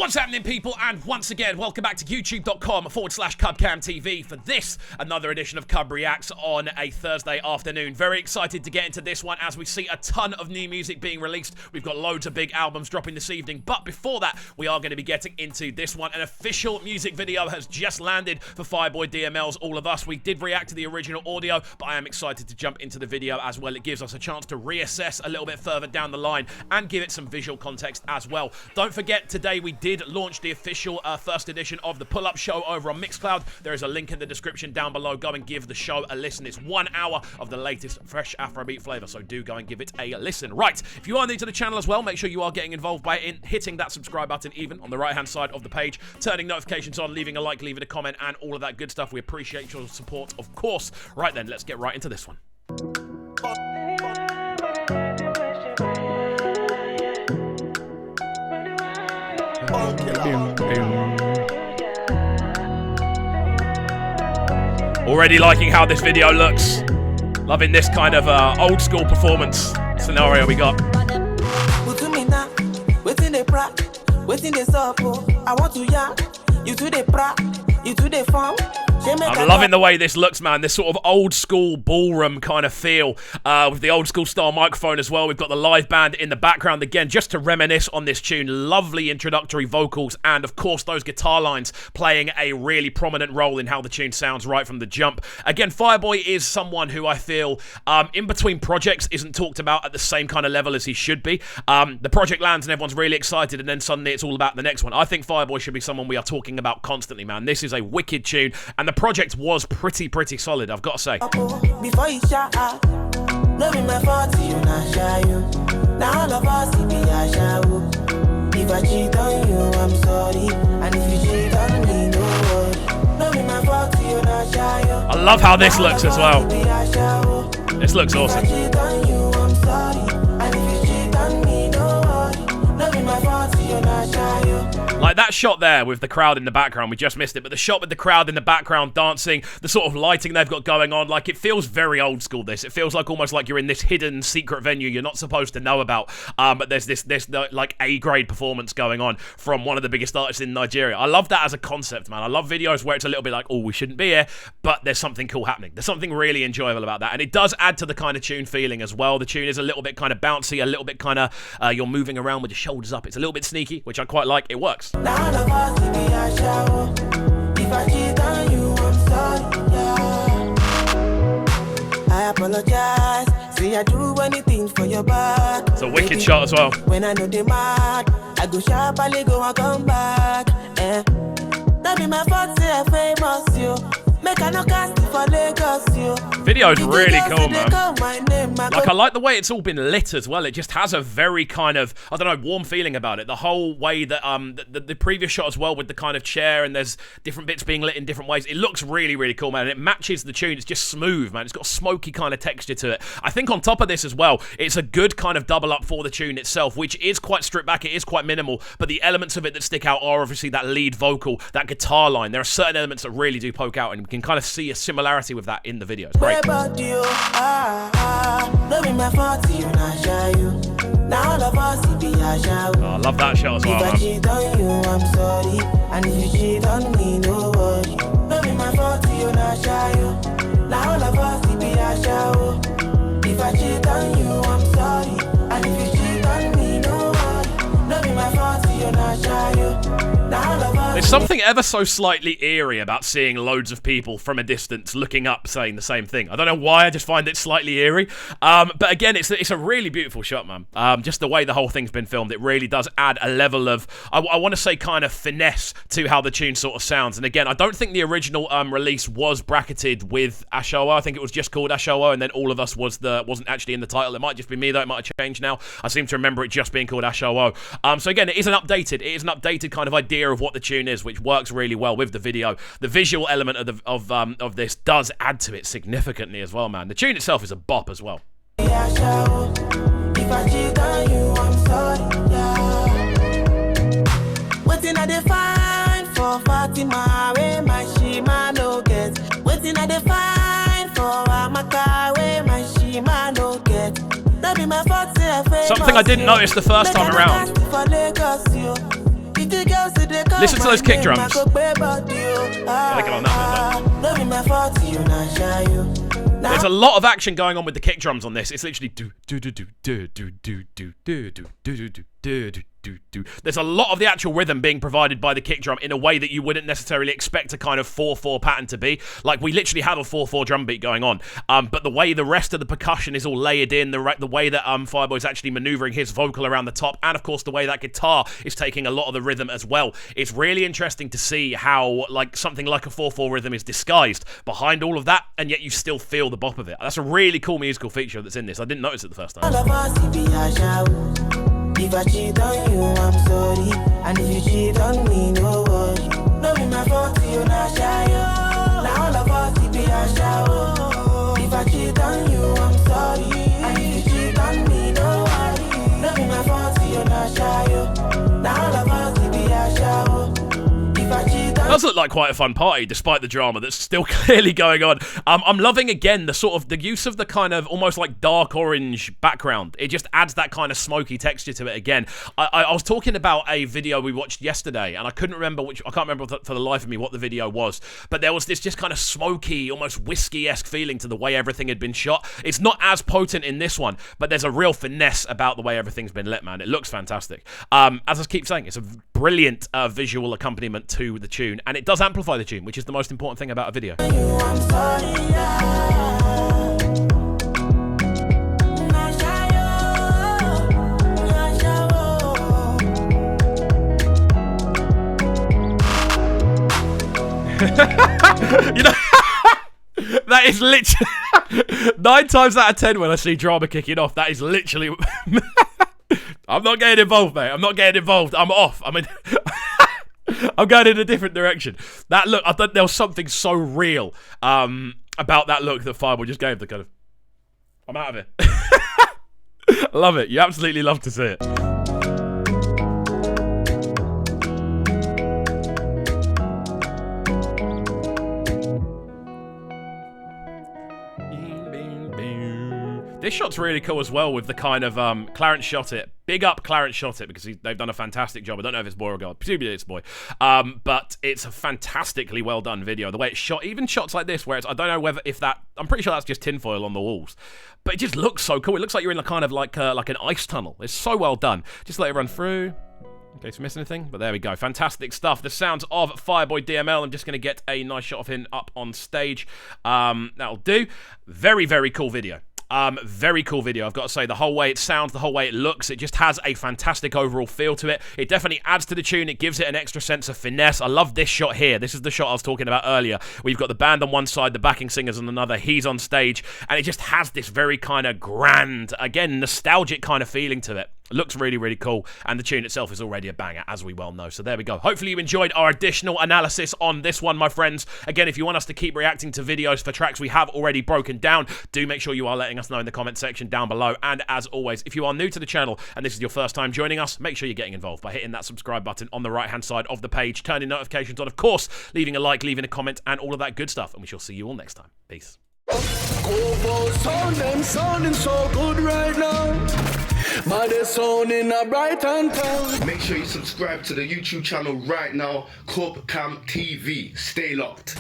What's happening, people? And once again, welcome back to youtube.com/CubCamTV for this, another edition of CUBREACTS on a Thursday afternoon. Very excited to get into this one as we see a ton of new music being released. We've got loads of big albums dropping this evening, but before that, we are going to be getting into this one. An official music video has just landed for Fireboy DML's All of Us. We did react to the original audio, but I am excited to jump into the video as well. It gives us a chance to reassess a little bit further down the line and give it some visual context as well. Don't forget, today we did launch the official first edition of the Pull-Up Show over on Mixcloud. There is a link in the description down below. Go and give the show a listen. It's 1 hour of the latest fresh Afrobeat flavor, so do go and give it a listen. Right, if you are new to the channel as well, make sure you are getting involved by hitting that subscribe button even on the right-hand side of the page, turning notifications on, leaving a like, leaving a comment, and all of that good stuff. We appreciate your support, of course. Right then, let's get right into this one. Already liking how this video looks. Loving this kind of old school performance scenario we got. I'm loving the way this looks, man. This sort of old school ballroom kind of feel with the old school style microphone as well. We've got the live band in the background again, just to reminisce on this tune. Lovely introductory vocals, and of course those guitar lines playing a really prominent role in how the tune sounds right from the jump. Again, Fireboy is someone who I feel in between projects isn't talked about at the same kind of level as he should be. The project lands and everyone's really excited, and then suddenly it's all about the next one. I think Fireboy should be someone we are talking about constantly, man. This is a wicked tune, and the project was pretty solid, I've got to say. Before you shut up, no be my fault, you not shy you. Now all of us be Ashawo. If I cheat on you, I'm sorry. And if you cheat on me, no worry. No be my fault, you not shy you. I love how this looks as well. This looks awesome. If I cheat on you, I'm sorry. And if you cheat on me, no worry. No be my fault, you not shy you. Like that shot there with the crowd in the background, we just missed it, but the shot with the crowd in the background dancing, the sort of lighting they've got going on, like it feels very old school, this. It feels like almost like you're in this hidden secret venue you're not supposed to know about, but there's this like A-grade performance going on from one of the biggest artists in Nigeria. I love that as a concept, man. I love videos where it's a little bit like, oh, we shouldn't be here, but there's something cool happening. There's something really enjoyable about that, and it does add to the kind of tune feeling as well. The tune is a little bit kind of bouncy, a little bit kind of, you're moving around with your shoulders up. It's a little bit sneaky, which I quite like. It works. If I cheat on you, I'm sorry, yeah. I apologize. See, I do anything for your back. It's a wicked shot as well. When I know they mad, I go sharply go and come back. That be my fault, say I famous you. Make a no cast for Lagos, you. Video's really cool, man. Like, I like the way it's all been lit as well. It just has a very kind of, I don't know, warm feeling about it. The whole way that the previous shot as well with the kind of chair, and there's different bits being lit in different ways. It looks really cool, man. And it matches the tune. It's just smooth, man. It's got a smoky kind of texture to it. I think on top of this as well, it's a good kind of double up for the tune itself, which is quite stripped back. It is quite minimal, but the elements of it that stick out are obviously that lead vocal, that guitar line. There are certain elements that really do poke out, and we can kind of see a similarity with that in the video. It's great. No be my fault, you not shy you. Now all of us be Ashawo. Oh, I love that shot as well, man. If I cheat on you, I'm sorry. And if you cheat on me, no worry. No be my fault, you not shy you. Now all of us be Ashawo. If I cheat on you, I'm sorry. And if you cheat on me, no worry. No be my fault, you not shy you. There's something ever so slightly eerie about seeing loads of people from a distance looking up saying the same thing. I don't know why, I just find it slightly eerie. But again, it's a really beautiful shot, man. Just the way the whole thing's been filmed, it really does add a level of, I want to say, kind of finesse to how the tune sort of sounds. And again, I don't think the original release was bracketed with Ashawo. I think it was just called Ashawo, and then All of Us wasn't actually in the title. It might just be me, though. It might have changed now. I seem to remember it just being called Ashawo. So again, it is an updated kind of idea of what the tune is, which works really well with the video. The visual element of this does add to it significantly as well, man. The tune itself is a bop as well. If I cheat on you, I'm sorry, yeah. Waiting at the fine for Fatima, where my shima no get. Waiting at the fine for Amaka, where my shima no get. That be my fault, say I famous. Something I didn't notice the first time around. Listen to those kick drums. Yeah, they get on that one. There's a lot of action going on with the kick drums on this. It's literally do do do do do do do do do do do do do do. There's a lot of the actual rhythm being provided by the kick drum in a way that you wouldn't necessarily expect a kind of 4/4 pattern to be. Like, we literally have a 4/4 drum beat going on, but the way the rest of the percussion is all layered in, the way that Fireboy's actually maneuvering his vocal around the top, and of course the way that guitar is taking a lot of the rhythm as well. It's really interesting to see how like something like a 4/4 rhythm is disguised behind all of that, and yet you still feel the bop of it. That's a really cool musical feature that's in this. I didn't notice it the first time. If I cheat on you, I'm sorry. And if you cheat on me, no worry. No be my fault, you're not shy. Now all of us, it be Ashawo. If I cheat on you, I'm sorry. And if you cheat on me, no worry. No be my fault, you're not shy. Now all of us, it be Ashawo. If I cheat on It does look like quite a fun party, despite the drama that's still clearly going on. I'm loving, again, the sort of the use of the kind of almost like dark orange background. It just adds that kind of smoky texture to it again. I was talking about a video we watched yesterday, and I couldn't remember I can't remember for the life of me what the video was, but there was this just kind of smoky, almost whiskey-esque feeling to the way everything had been shot. It's not as potent in this one, but there's a real finesse about the way everything's been lit, man. It looks fantastic. As I keep saying, it's a brilliant visual accompaniment to the tune, and it does amplify the tune, which is the most important thing about a video. you, I'm sorry. You know, that is literally 9 times out of 10 when I see drama kicking off, that is literally I'm not getting involved, mate. I'm not getting involved. I'm off. I mean, I'm going in a different direction. That look, I thought there was something so real about that look that Fireboy just gave. The kind of, I'm out of it. I love it. You absolutely love to see it. This shot's really cool as well with the kind of Clarence shot it. Big up Clarence shot it because they've done a fantastic job. I don't know if it's boy or girl. Presumably it's boy. But it's a fantastically well done video. The way it's shot, even shots like this where it's, I don't know whether if that, I'm pretty sure that's just tinfoil on the walls. But it just looks so cool. It looks like you're in a kind of like an ice tunnel. It's so well done. Just let it run through. In case we miss anything, but there we go. Fantastic stuff. The sounds of Fireboy DML. I'm just going to get a nice shot of him up on stage. That'll do. Very, very cool video. Very cool video, I've got to say. The whole way it sounds, the whole way it looks, it just has a fantastic overall feel to it. It definitely adds to the tune. It gives it an extra sense of finesse. I love this shot here. This is the shot I was talking about earlier. We've got the band on one side, the backing singers on another. He's on stage, and it just has this very kind of grand, again, nostalgic kind of feeling to it. It looks really, really cool, and the tune itself is already a banger, as we well know. So there we go. Hopefully you enjoyed our additional analysis on this one, my friends. Again, if you want us to keep reacting to videos for tracks we have already broken down, do make sure you are letting us know in the comment section down below. And as always, if you are new to the channel and this is your first time joining us, make sure you're getting involved by hitting that subscribe button on the right-hand side of the page, turning notifications on, of course, leaving a like, leaving a comment, and all of that good stuff. And we shall see you all next time. Peace. Sounding so good right now. My sound in a Brighton town. Make sure you subscribe to the YouTube channel right now, CUBREACTS TV. Stay locked.